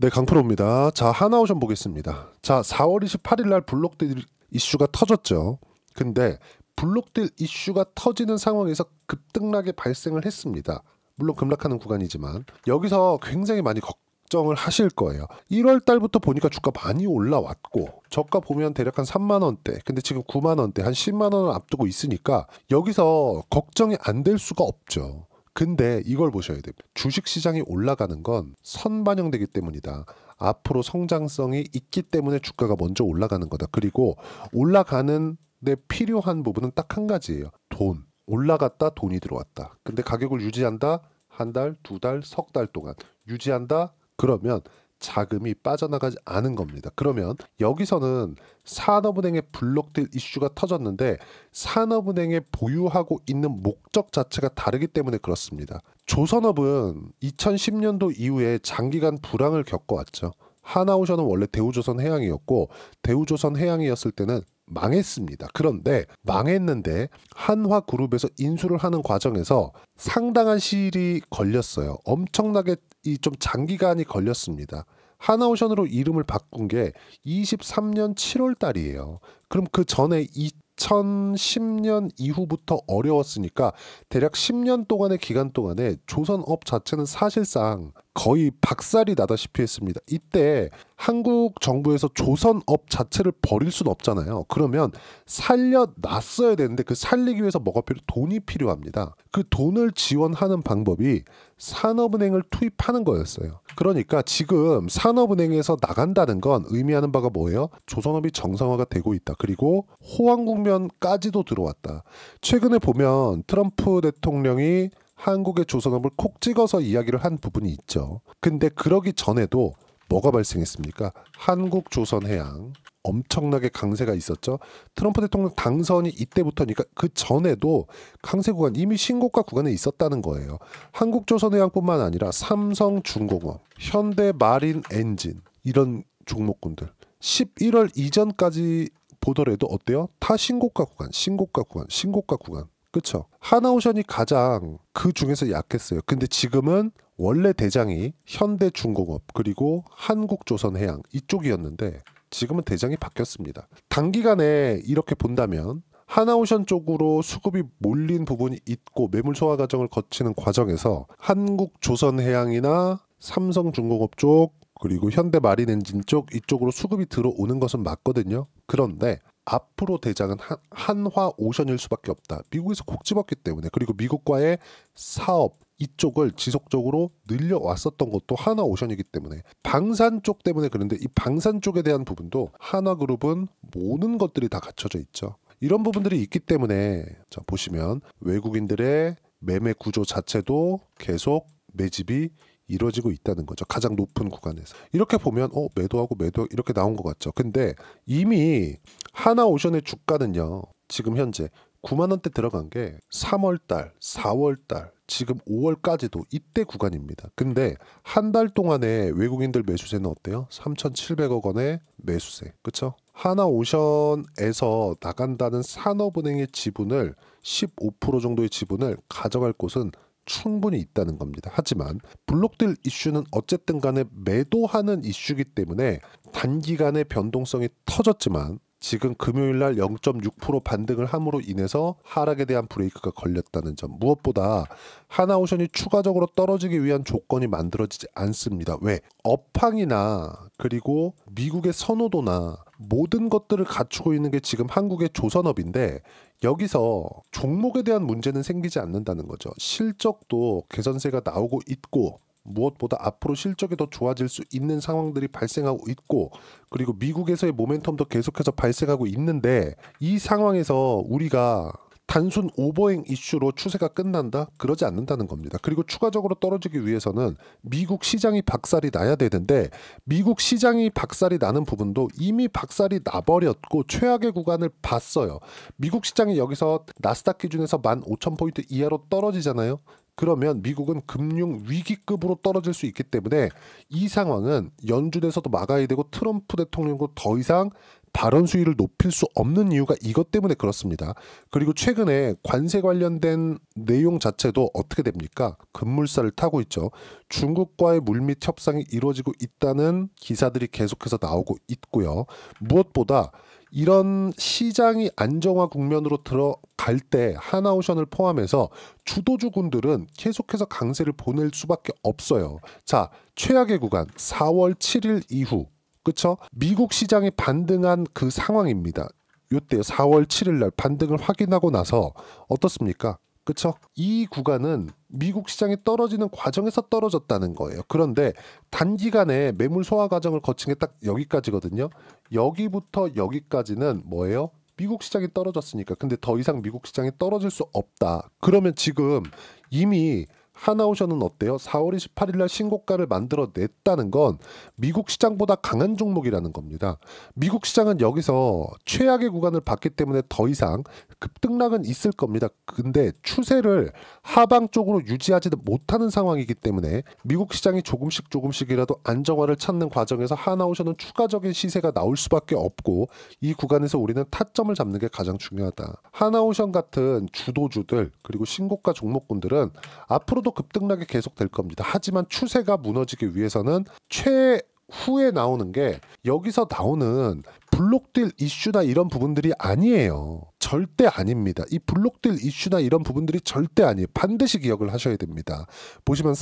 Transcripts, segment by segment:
네, 강프로입니다. 자, 하나오션 보겠습니다. 자, 4월 28일 날 블록딜 이슈가 터졌죠. 근데 블록딜 이슈가 터지는 상황에서 급등락이 발생을 했습니다. 물론 급락하는 구간이지만 여기서 굉장히 많이 걱정을 하실 거예요. 1월 달부터 보니까 주가 많이 올라왔고 저가 보면 대략 한 3만 원대, 근데 지금 9만 원대, 한 10만 원을 앞두고 있으니까 여기서 걱정이 안 될 수가 없죠. 근데 이걸 보셔야 돼요. 주식시장이 올라가는 건 선반영되기 때문이다. 앞으로 성장성이 있기 때문에 주가가 먼저 올라가는 거다. 그리고 올라가는 데 필요한 부분은 딱 한 가지예요. 돈. 올라갔다, 돈이 들어왔다. 근데 가격을 유지한다. 한 달, 두 달, 석 달 동안 유지한다. 그러면 자금이 빠져나가지 않은 겁니다. 그러면 여기서는 산업은행의 블록딜 이슈가 터졌는데 산업은행에 보유하고 있는 목적 자체가 다르기 때문에 그렇습니다. 조선업은 2010년도 이후에 장기간 불황을 겪어왔죠. 하나오션은 원래 대우조선해양이었고 대우조선해양이었을 때는 망했습니다. 그런데 망했는데 한화그룹에서 인수를 하는 과정에서 상당한 시일이 걸렸어요. 엄청나게 좀 장기간이 걸렸습니다. 하나오션으로 이름을 바꾼 게 23년 7월 달이에요. 그럼 그 전에 2010년 이후부터 어려웠으니까 대략 10년 동안의 기간 동안에 조선업 자체는 사실상 거의 박살이 나다시피 했습니다. 이때 한국 정부에서 조선업 자체를 버릴 수는 없잖아요. 그러면 살려놨어야 되는데 그 살리기 위해서 뭐가 돈이 필요합니다. 그 돈을 지원하는 방법이 산업은행을 투입하는 거였어요. 그러니까 지금 산업은행에서 나간다는 건 의미하는 바가 뭐예요? 조선업이 정상화가 되고 있다. 그리고 호황 국면까지도 들어왔다. 최근에 보면 트럼프 대통령이 한국의 조선업을 콕 찍어서 이야기를 한 부분이 있죠. 근데 그러기 전에도 뭐가 발생했습니까? 한국조선해양 엄청나게 강세가 있었죠. 트럼프 대통령 당선이 이때부터니까 그 전에도 강세 구간 이미 신고가 구간에 있었다는 거예요. 한국조선해양뿐만 아니라 삼성중공업, 현대마린엔진 이런 종목군들 11월 이전까지 보더라도 어때요? 다 신고가 구간, 신고가 구간, 신고가 구간. 그쵸? 하나오션이 가장 그 중에서 약했어요. 근데 지금은 원래 대장이 현대중공업 그리고 한국조선해양 이쪽이었는데 지금은 대장이 바뀌었습니다. 단기간에 이렇게 본다면 하나오션 쪽으로 수급이 몰린 부분이 있고 매물 소화 과정을 거치는 과정에서 한국조선해양이나 삼성중공업 쪽 그리고 현대마린엔진 쪽 이쪽으로 수급이 들어오는 것은 맞거든요. 그런데 앞으로 대장은 한화오션일 수밖에 없다. 미국에서 콕 집었기 때문에. 그리고 미국과의 사업 이쪽을 지속적으로 늘려왔었던 것도 하나오션이기 때문에 방산 쪽 때문에. 그런데 이 방산 쪽에 대한 부분도 하나그룹은 모든 것들이 다 갖춰져 있죠. 이런 부분들이 있기 때문에 자 보시면 외국인들의 매매 구조 자체도 계속 매집이 이루어지고 있다는 거죠. 가장 높은 구간에서. 이렇게 보면 매도하고 매도 이렇게 나온 것 같죠. 근데 이미 하나오션의 주가는요. 지금 현재 9만 원대 들어간 게 3월 달, 4월 달, 지금 5월까지도 이때 구간입니다. 근데 한 달 동안에 외국인들 매수세는 어때요? 3,700억 원의 매수세. 그렇죠? 하나오션에서 나간다는 산업은행의 지분을 15% 정도의 지분을 가져갈 곳은 충분히 있다는 겁니다. 하지만 블록딜 이슈는 어쨌든 간에 매도하는 이슈이기 때문에 단기간에 변동성이 터졌지만 지금 금요일날 0.6% 반등을 함으로 인해서 하락에 대한 브레이크가 걸렸다는 점. 무엇보다 하나오션이 추가적으로 떨어지기 위한 조건이 만들어지지 않습니다. 왜? 업황이나 그리고 미국의 선호도나 모든 것들을 갖추고 있는 게 지금 한국의 조선업인데 여기서 종목에 대한 문제는 생기지 않는다는 거죠. 실적도 개선세가 나오고 있고 무엇보다 앞으로 실적이 더 좋아질 수 있는 상황들이 발생하고 있고 그리고 미국에서의 모멘텀도 계속해서 발생하고 있는데 이 상황에서 우리가 단순 오버행 이슈로 추세가 끝난다? 그러지 않는다는 겁니다. 그리고 추가적으로 떨어지기 위해서는 미국 시장이 박살이 나야 되는데 미국 시장이 박살이 나는 부분도 이미 박살이 나버렸고 최악의 구간을 봤어요. 미국 시장이 여기서 나스닥 기준에서 15,000포인트 이하로 떨어지잖아요. 그러면 미국은 금융 위기급으로 떨어질 수 있기 때문에 이 상황은 연준에서도 막아야 되고 트럼프 대통령도 더 이상 발언 수위를 높일 수 없는 이유가 이것 때문에 그렇습니다. 그리고 최근에 관세 관련된 내용 자체도 어떻게 됩니까? 급물살을 타고 있죠. 중국과의 물밑 협상이 이루어지고 있다는 기사들이 계속해서 나오고 있고요. 무엇보다 이런 시장이 안정화 국면으로 들어갈 때 하나오션을 포함해서 주도주군들은 계속해서 강세를 보낼 수밖에 없어요. 자, 최악의 구간 4월 7일 이후, 그쵸? 미국 시장이 반등한 그 상황입니다. 요때요. 4월 7일 날 반등을 확인하고 나서 어떻습니까? 그쵸? 이 구간은 미국 시장이 떨어지는 과정에서 떨어졌다는 거예요. 그런데 단기간에 매물 소화 과정을 거친 게 딱 여기까지거든요. 여기부터 여기까지는 뭐예요? 미국 시장이 떨어졌으니까. 근데 더 이상 미국 시장이 떨어질 수 없다. 그러면 지금 이미 하나오션은 어때요? 4월 28일 날 신고가를 만들어냈다는 건 미국 시장보다 강한 종목이라는 겁니다. 미국 시장은 여기서 최악의 구간을 봤기 때문에 더 이상 급등락은 있을 겁니다. 근데 추세를 하방 쪽으로 유지하지 못하는 상황이기 때문에 미국 시장이 조금씩이라도 안정화를 찾는 과정에서 하나오션은 추가적인 시세가 나올 수밖에 없고, 이 구간에서 우리는 타점을 잡는 게 가장 중요하다. 하나오션 같은 주도주들 그리고 신고가 종목군들은 앞으로도 급등락이 계속될 겁니다. 하지만 추세가 무너지기 위해서는 최후에 나오는 게 여기서 나오는 블록딜 이슈나 이런 부분들이 아니에요. 절대 아닙니다. 이 블록딜 이슈나 이런 부분들이 절대 아니에요. 반드시 기억을 하셔야 됩니다. 보시면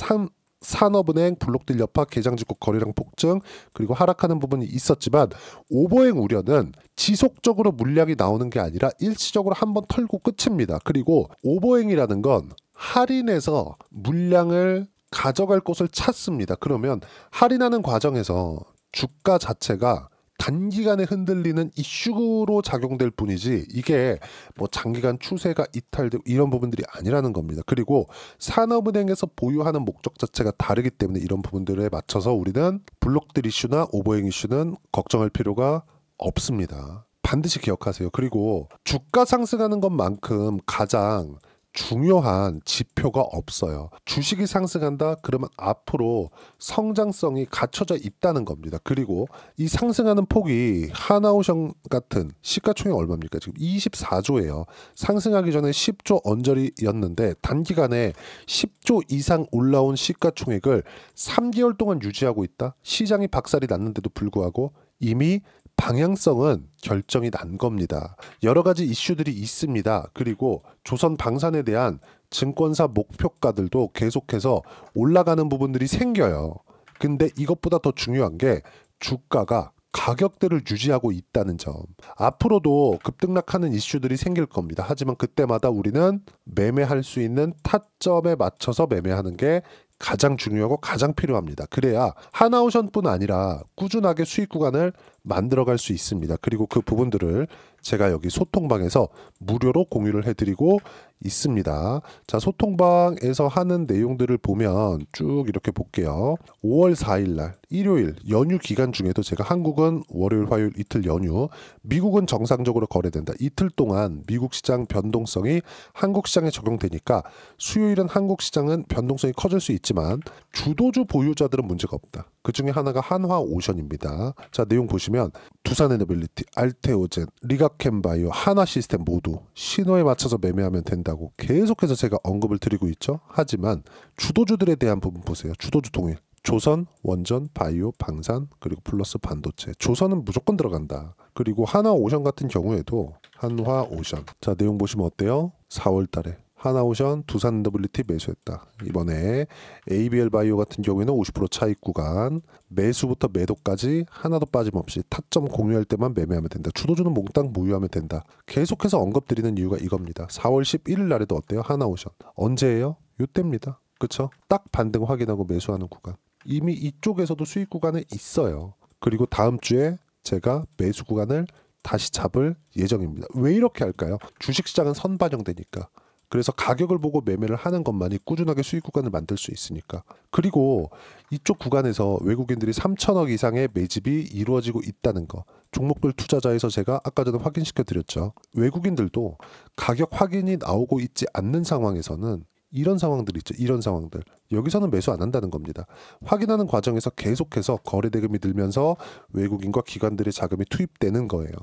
산업은행, 블록딜 여파, 개장직후 거래량 폭증, 그리고 하락하는 부분이 있었지만 오버행 우려는 지속적으로 물량이 나오는 게 아니라 일시적으로 한번 털고 끝입니다. 그리고 오버행이라는 건 할인해서 물량을 가져갈 곳을 찾습니다. 그러면 할인하는 과정에서 주가 자체가 단기간에 흔들리는 이슈로 작용될 뿐이지 이게 뭐 장기간 추세가 이탈되고 이런 부분들이 아니라는 겁니다. 그리고 산업은행에서 보유하는 목적 자체가 다르기 때문에 이런 부분들에 맞춰서 우리는 블록딜 이슈나 오버행 이슈는 걱정할 필요가 없습니다. 반드시 기억하세요. 그리고 주가 상승하는 것만큼 가장 중요한 지표가 없어요. 주식이 상승한다? 그러면 앞으로 성장성이 갖춰져 있다는 겁니다. 그리고 이 상승하는 폭이 하나오션 같은 시가총액 얼마입니까? 지금 24조예요. 상승하기 전에 10조 언저리였는데 단기간에 10조 이상 올라온 시가총액을 3개월 동안 유지하고 있다? 시장이 박살이 났는데도 불구하고 이미 방향성은 결정이 난 겁니다. 여러 가지 이슈들이 있습니다. 그리고 조선 방산에 대한 증권사 목표가들도 계속해서 올라가는 부분들이 생겨요. 근데 이것보다 더 중요한 게 주가가 가격대를 유지하고 있다는 점. 앞으로도 급등락하는 이슈들이 생길 겁니다. 하지만 그때마다 우리는 매매할 수 있는 타점에 맞춰서 매매하는 게 가장 중요하고 가장 필요합니다. 그래야 하나오션뿐 아니라 꾸준하게 수익 구간을 만들어갈 수 있습니다. 그리고 그 부분들을 제가 여기 소통방에서 무료로 공유를 해드리고 있습니다. 자, 소통방에서 하는 내용들을 보면 쭉 이렇게 볼게요. 5월 4일 날 일요일 연휴 기간 중에도 제가 한국은 월요일 화요일 이틀 연휴, 미국은 정상적으로 거래된다. 이틀 동안 미국 시장 변동성이 한국 시장에 적용되니까 수요일은 한국 시장은 변동성이 커질 수 있지만 주도주 보유자들은 문제가 없다. 그 중에 하나가 한화오션입니다. 자, 내용 보시면 두산에너빌리티, 알테오젠, 리가캠바이오, 하나시스템 모두 신호에 맞춰서 매매하면 된다고 계속해서 제가 언급을 드리고 있죠. 하지만 주도주들에 대한 부분 보세요. 주도주 동일. 조선, 원전, 바이오, 방산, 그리고 플러스 반도체. 조선은 무조건 들어간다. 그리고 하나오션 같은 경우에도 한화오션. 자, 내용 보시면 어때요? 4월 달에 하나오션, 두산에너빌리티 매수했다. 이번에 ABL 바이오 같은 경우에는 50% 차익 구간, 매수부터 매도까지 하나도 빠짐없이 타점 공유할 때만 매매하면 된다. 주도주는 몽땅 보유하면 된다. 계속해서 언급드리는 이유가 이겁니다. 4월 11일 날에도 어때요? 하나오션. 언제예요? 요때입니다. 그쵸? 딱 반등 확인하고 매수하는 구간. 이미 이쪽에서도 수익 구간에 있어요. 그리고 다음 주에 제가 매수 구간을 다시 잡을 예정입니다. 왜 이렇게 할까요? 주식시장은 선반영되니까. 그래서 가격을 보고 매매를 하는 것만이 꾸준하게 수익 구간을 만들 수 있으니까. 그리고 이쪽 구간에서 외국인들이 3천억 이상의 매집이 이루어지고 있다는 거. 종목별 투자자에서 제가 아까 전에 확인시켜 드렸죠. 외국인들도 가격 확인이 나오고 있지 않는 상황에서는 이런 상황들 있죠. 이런 상황들. 여기서는 매수 안 한다는 겁니다. 확인하는 과정에서 계속해서 거래 대금이 늘면서 외국인과 기관들의 자금이 투입되는 거예요.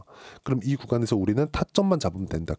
그럼 이 구간에서 우리는 타점만 잡으면 된다.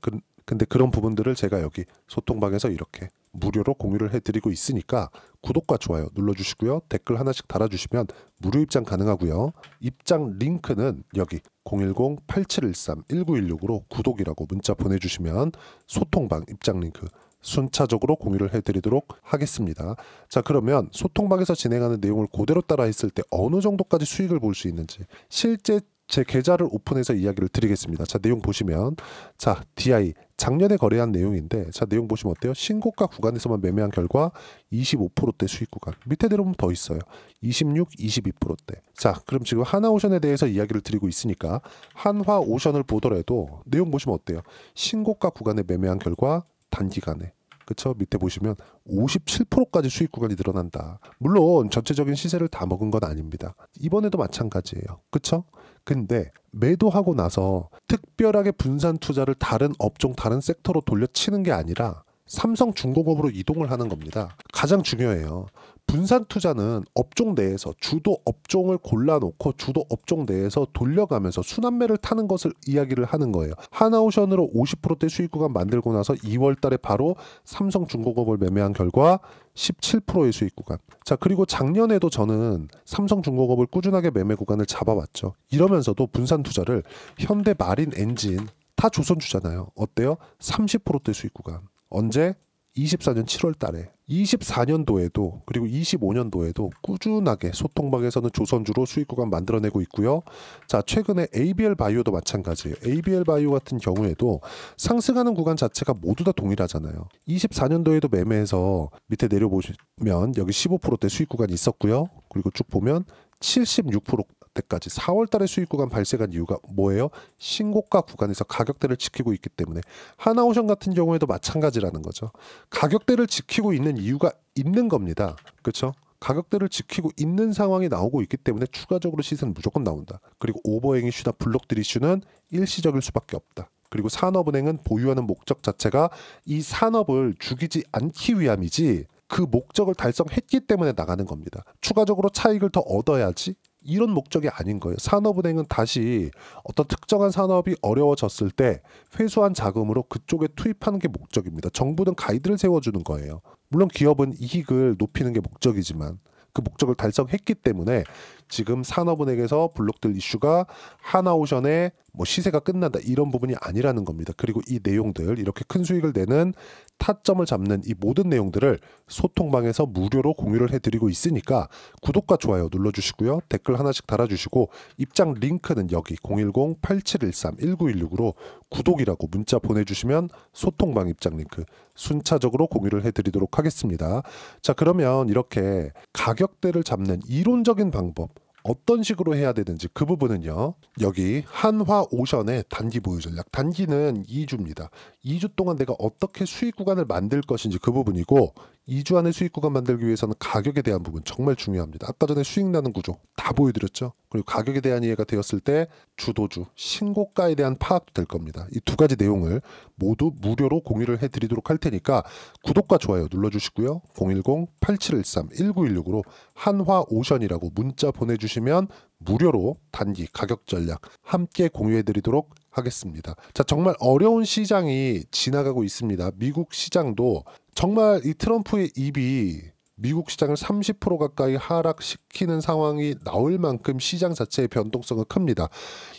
근데 그런 부분들을 제가 여기 소통방에서 이렇게 무료로 공유를 해드리고 있으니까 구독과 좋아요 눌러주시고요. 댓글 하나씩 달아주시면 무료 입장 가능하고요. 입장 링크는 여기 010-8713-1916으로 구독이라고 문자 보내주시면 소통방 입장 링크 순차적으로 공유를 해드리도록 하겠습니다. 자, 그러면 소통방에서 진행하는 내용을 그대로 따라 했을 때 어느 정도까지 수익을 볼 수 있는지 실제 제 계좌를 오픈해서 이야기를 드리겠습니다. 자, 내용 보시면 자, DI 작년에 거래한 내용인데 자, 내용 보시면 어때요? 신고가 구간에서만 매매한 결과 25%대 수익 구간. 밑에 내려오면 더 있어요. 26, 22%대. 자, 그럼 지금 하나오션에 대해서 이야기를 드리고 있으니까 한화오션을 보더라도 내용 보시면 어때요? 신고가 구간에 매매한 결과 단기간에 그쵸? 밑에 보시면 57%까지 수익 구간이 늘어난다. 물론 전체적인 시세를 다 먹은 건 아닙니다. 이번에도 마찬가지예요. 그쵸? 근데 매도하고 나서 특별하게 분산 투자를 다른 업종, 다른 섹터로 돌려치는 게 아니라 삼성중공업으로 이동을 하는 겁니다. 가장 중요해요. 분산 투자는 업종 내에서 주도 업종을 골라놓고 주도 업종 내에서 돌려가면서 순환매를 타는 것을 이야기를 하는 거예요. 하나오션으로 50%대 수익 구간 만들고 나서 2월 달에 바로 삼성중공업을 매매한 결과 17%의 수익 구간. 자, 그리고 작년에도 저는 삼성중공업을 꾸준하게 매매 구간을 잡아왔죠. 이러면서도 분산 투자를 현대 마린 엔진 다 조선주잖아요. 어때요? 30%대 수익 구간. 언제? 24년 7월 달에 24년도에도 그리고 25년도에도 꾸준하게 소통방에서는 조선주로 수익 구간 만들어내고 있고요. 자, 최근에 ABL 바이오도 마찬가지예요. ABL 바이오 같은 경우에도 상승하는 구간 자체가 모두 다 동일하잖아요. 24년도에도 매매해서 밑에 내려보시면 여기 15%대 수익 구간이 있었고요. 그리고 쭉 보면 76%대까지 4월 달에 수익 구간 발생한 이유가 뭐예요? 신고가 구간에서 가격대를 지키고 있기 때문에. 하나오션 같은 경우에도 마찬가지라는 거죠. 가격대를 지키고 있는 이유가 있는 겁니다. 그렇죠? 가격대를 지키고 있는 상황이 나오고 있기 때문에 추가적으로 시세는 무조건 나온다. 그리고 오버행 이슈나 블록딜 이슈는 일시적일 수밖에 없다. 그리고 산업은행은 보유하는 목적 자체가 이 산업을 죽이지 않기 위함이지 그 목적을 달성했기 때문에 나가는 겁니다. 추가적으로 차익을 더 얻어야지 이런 목적이 아닌 거예요. 산업은행은 다시 어떤 특정한 산업이 어려워졌을 때 회수한 자금으로 그쪽에 투입하는 게 목적입니다. 정부는 가이드를 세워주는 거예요. 물론 기업은 이익을 높이는 게 목적이지만 그 목적을 달성했기 때문에 지금 산업은행에서 블록딜 이슈가 하나오션의 뭐 시세가 끝난다 이런 부분이 아니라는 겁니다. 그리고 이 내용들 이렇게 큰 수익을 내는 타점을 잡는 이 모든 내용들을 소통방에서 무료로 공유를 해드리고 있으니까 구독과 좋아요 눌러주시고요. 댓글 하나씩 달아주시고 입장 링크는 여기 010-8713-1916으로 구독이라고 문자 보내주시면 소통방 입장 링크 순차적으로 공유를 해드리도록 하겠습니다. 자, 그러면 이렇게 가격대를 잡는 이론적인 방법 어떤 식으로 해야 되는지 그 부분은요. 여기 한화오션의 단기 보유 전략. 단기는 2주입니다. 2주 동안 내가 어떻게 수익 구간을 만들 것인지 그 부분이고 2주 안에 수익 구간 만들기 위해서는 가격에 대한 부분 정말 중요합니다. 아까 전에 수익 나는 구조 다 보여드렸죠. 그리고 가격에 대한 이해가 되었을 때 주도주, 신고가에 대한 파악도 될 겁니다. 이 두 가지 내용을 모두 무료로 공유를 해드리도록 할 테니까 구독과 좋아요 눌러주시고요. 010-8713-1916으로 한화오션이라고 문자 보내주시면 무료로 단기 가격 전략 함께 공유해드리도록 하겠습니다. 자, 정말 어려운 시장이 지나가고 있습니다. 미국 시장도 정말 이 트럼프의 입이 미국 시장을 30% 가까이 하락시키는 상황이 나올 만큼 시장 자체의 변동성은 큽니다.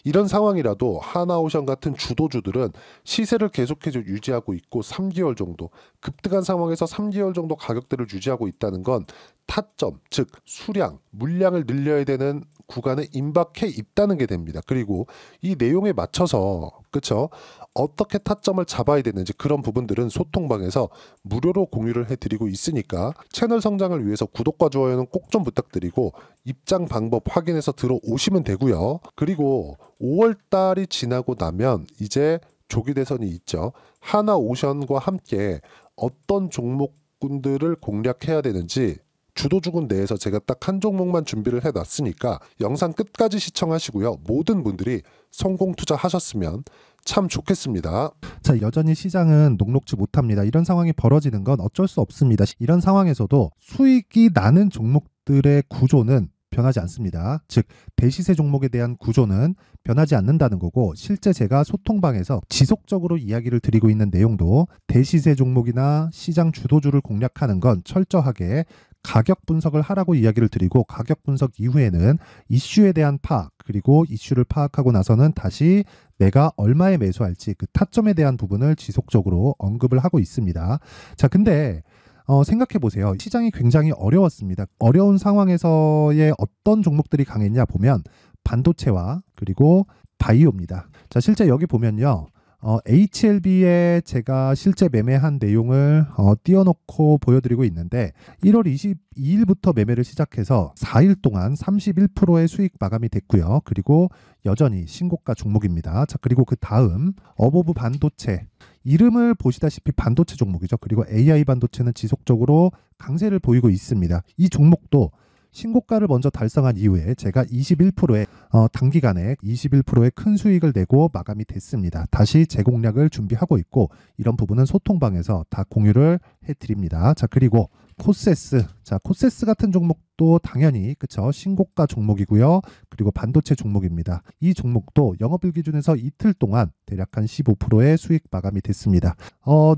이런 상황이라도 하나오션 같은 주도주들은 시세를 계속해서 유지하고 있고 3개월 정도 급등한 상황에서 3개월 정도 가격대를 유지하고 있다는 건 타점, 즉 수량, 물량을 늘려야 되는 구간에 임박해 있다는 게 됩니다. 그리고 이 내용에 맞춰서 그쵸? 어떻게 타점을 잡아야 되는지 그런 부분들은 소통방에서 무료로 공유를 해드리고 있으니까 채널 성장을 위해서 구독과 좋아요는 꼭 좀 부탁드리고 입장 방법 확인해서 들어오시면 되고요. 그리고 5월달이 지나고 나면 이제 조기 대선이 있죠. 하나오션과 함께 어떤 종목군들을 공략해야 되는지 주도주군 내에서 제가 딱 한 종목만 준비를 해놨으니까 영상 끝까지 시청하시고요. 모든 분들이 성공 투자하셨으면 참 좋겠습니다. 자, 여전히 시장은 녹록지 못합니다. 이런 상황이 벌어지는 건 어쩔 수 없습니다. 이런 상황에서도 수익이 나는 종목들의 구조는 변하지 않습니다. 즉, 대시세 종목에 대한 구조는 변하지 않는다는 거고, 실제 제가 소통방에서 지속적으로 이야기를 드리고 있는 내용도 대시세 종목이나 시장 주도주를 공략하는 건 철저하게 가격 분석을 하라고 이야기를 드리고, 가격 분석 이후에는 이슈에 대한 파악, 그리고 이슈를 파악하고 나서는 다시 내가 얼마에 매수할지 그 타점에 대한 부분을 지속적으로 언급을 하고 있습니다. 자, 근데 생각해 보세요. 시장이 굉장히 어려웠습니다. 어려운 상황에서의 어떤 종목들이 강했냐 보면 반도체와 그리고 바이오입니다. 자, 실제 여기 보면요. HLB에 제가 실제 매매한 내용을 띄워놓고 보여드리고 있는데 1월 22일부터 매매를 시작해서 4일 동안 31%의 수익 마감이 됐고요. 그리고 여전히 신고가 종목입니다. 자, 그리고 그 다음 어보브 반도체, 이름을 보시다시피 반도체 종목이죠. 그리고 AI 반도체는 지속적으로 강세를 보이고 있습니다. 이 종목도 신고가를 먼저 달성한 이후에 제가 21%의 단기간에 21%의 큰 수익을 내고 마감이 됐습니다. 다시 재공략을 준비하고 있고, 이런 부분은 소통방에서 다 공유를 해드립니다. 자, 그리고 코세스. 자, 코세스 같은 종목도 당연히 그쵸, 신고가 종목이고요. 그리고 반도체 종목입니다. 이 종목도 영업일 기준에서 이틀 동안 대략 한 15%의 수익 마감이 됐습니다.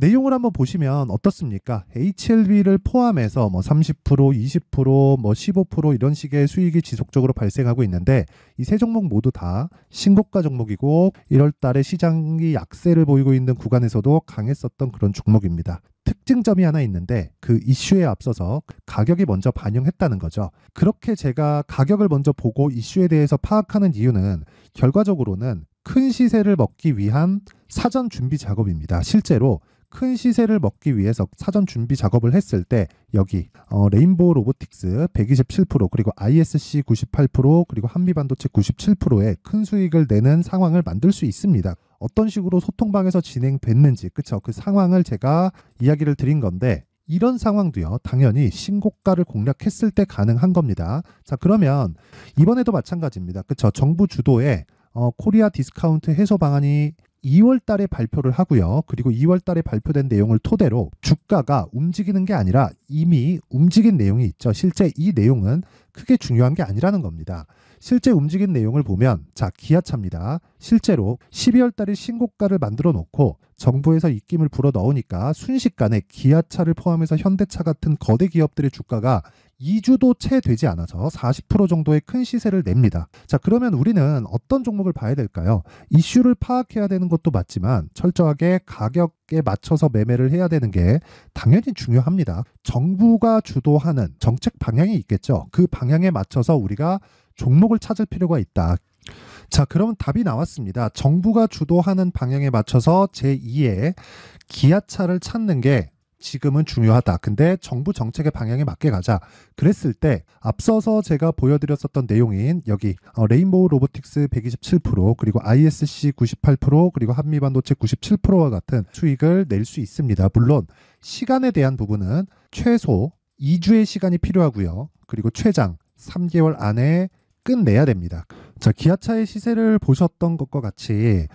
내용을 한번 보시면 어떻습니까? HLB를 포함해서 뭐 30%, 20%, 뭐 15% 이런 식의 수익이 지속적으로 발생하고 있는데, 이 세 종목 모두 다 신고가 종목이고 1월 달에 시장이 약세를 보이고 있는 구간에서도 강했었던 그런 종목입니다. 특징점이 하나 있는데, 그 이슈에 앞서서 가격이 먼저 반영했다는 거죠. 그렇게 제가 가격을 먼저 보고 이슈에 대해서 파악하는 이유는 결과적으로는 큰 시세를 먹기 위한 사전 준비 작업입니다. 실제로 큰 시세를 먹기 위해서 사전 준비 작업을 했을 때 여기 레인보우 로보틱스 127%, 그리고 ISC 98%, 그리고 한미반도체 97%의 큰 수익을 내는 상황을 만들 수 있습니다. 어떤 식으로 소통방에서 진행됐는지, 그쵸? 그 상황을 제가 이야기를 드린 건데, 이런 상황도요, 당연히 신고가를 공략했을 때 가능한 겁니다. 자, 그러면 이번에도 마찬가지입니다. 그쵸? 정부 주도의 코리아 디스카운트 해소 방안이 2월 달에 발표를 하고요. 그리고 2월 달에 발표된 내용을 토대로 주가가 움직이는 게 아니라 이미 움직인 내용이 있죠. 실제 이 내용은 크게 중요한 게 아니라는 겁니다. 실제 움직인 내용을 보면, 자, 기아차입니다. 실제로 12월 달에 신고가를 만들어 놓고 정부에서 입김을 불어 넣으니까 순식간에 기아차를 포함해서 현대차 같은 거대 기업들의 주가가 2주도 채 되지 않아서 40% 정도의 큰 시세를 냅니다. 자, 그러면 우리는 어떤 종목을 봐야 될까요? 이슈를 파악해야 되는 것도 맞지만 철저하게 가격에 맞춰서 매매를 해야 되는 게 당연히 중요합니다. 정부가 주도하는 정책 방향이 있겠죠. 그 방향에 맞춰서 우리가 종목을 찾을 필요가 있다. 자, 그럼 답이 나왔습니다. 정부가 주도하는 방향에 맞춰서 제2의 기아차를 찾는 게 지금은 중요하다. 근데 정부 정책의 방향에 맞게 가자. 그랬을 때 앞서서 제가 보여드렸었던 내용인 여기 레인보우 로보틱스 127%, 그리고 ISC 98%, 그리고 한미반도체 97%와 같은 수익을 낼 수 있습니다. 물론 시간에 대한 부분은 최소 2주의 시간이 필요하고요. 그리고 최장 3개월 안에 끝내야 됩니다. 자, 기아차의 시세를 보셨던 것과 같이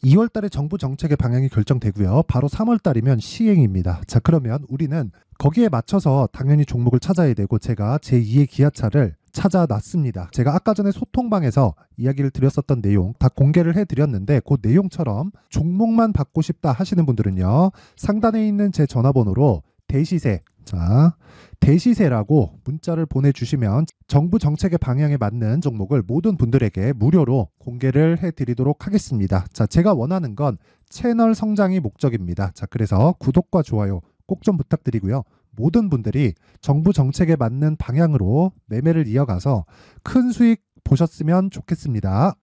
2월 달에 정부 정책의 방향이 결정되고요. 바로 3월 달이면 시행입니다. 자, 그러면 우리는 거기에 맞춰서 당연히 종목을 찾아야 되고, 제가 제2의 기아차를 찾아놨습니다. 제가 아까 전에 소통방에서 이야기를 드렸었던 내용 다 공개를 해드렸는데, 그 내용처럼 종목만 받고 싶다 하시는 분들은요, 상단에 있는 제 전화번호로 대시세, 자, 대시세라고 문자를 보내주시면 정부 정책의 방향에 맞는 종목을 모든 분들에게 무료로 공개를 해드리도록 하겠습니다. 자, 제가 원하는 건 채널 성장이 목적입니다. 자, 그래서 구독과 좋아요 꼭 좀 부탁드리고요. 모든 분들이 정부 정책에 맞는 방향으로 매매를 이어가서 큰 수익 보셨으면 좋겠습니다.